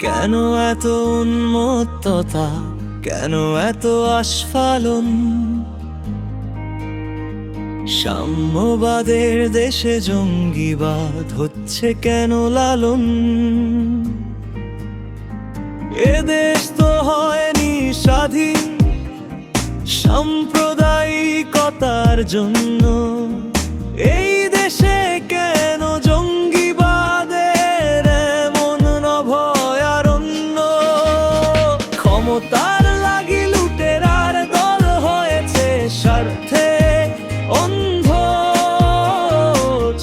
কেন এত উন্মত্ততা, কেন এত আস্ফালন? সাম্যবাদের দেশে জঙ্গিবাদ হচ্ছে কেন লালন? এ দেশ তো হয়নি স্বাধীন সাম্প্রদায়িকতার জন্য। এই দেশে কেন জঙ্গিবাদের এমন অভয়ারণ্য? ক্ষমতার লাগি লুটেরার দল হয়েছে স্বার্থে অন্ধ।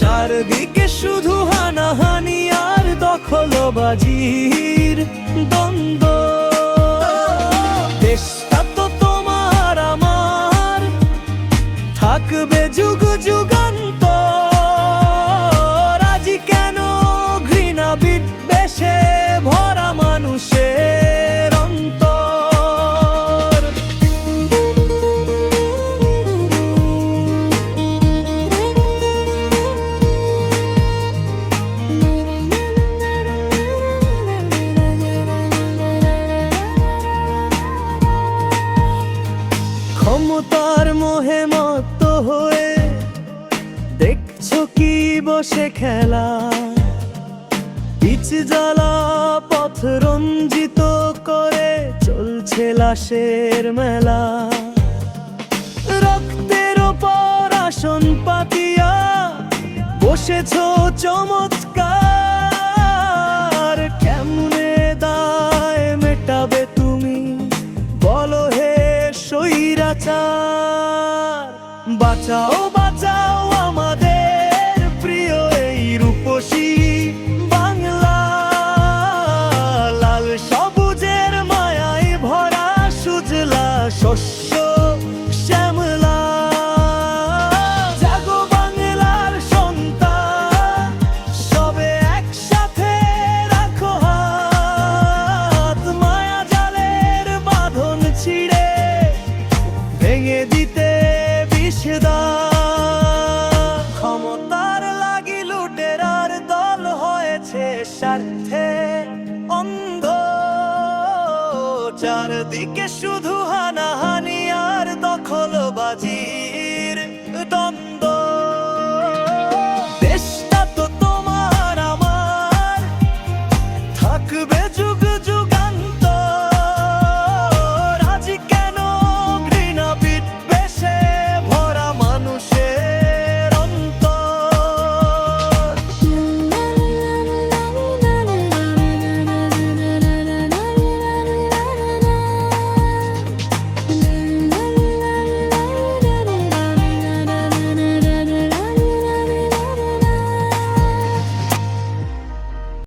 চারদিকে শুধু হানাহানি আর দখলবাজির দ্বন্দ্ব। দেশটা তো তোমার আমার, থাকবে যুগ যুগান্তর। আজি কেন ঘৃণা বিদ্বেষে ভরা মানুষের অন্তর? ক্ষমতার মোহে মত্ত হয়ে দেখছো কি বসে খেলা? পিচ জ্বালা পথ রঞ্জিত করে চলছে লাশের মেলা। রক্তের ওপর আসন পাতিয়া বসেছো চমৎকার। কেমনে দায় মেটাবে তুমি বলো হে স্বৈরাচার? বাঁচাও বাঁচাও আমাদের প্রিয় এই রূপসী বাংলা। লাল সবুজের মায়ায় ভরা সুজলা শস্য শ্যামলা। জাগো বাংলার সন্তান, সবে একসাথে রাখো হাত। মায়া জালের বাঁধন ছিঁড়ে ভেঙে দিতে বিষদা। ক্ষমতার লাগি লুটেরার দল হয়েছে স্বার্থে অন্ধ। চারদিকে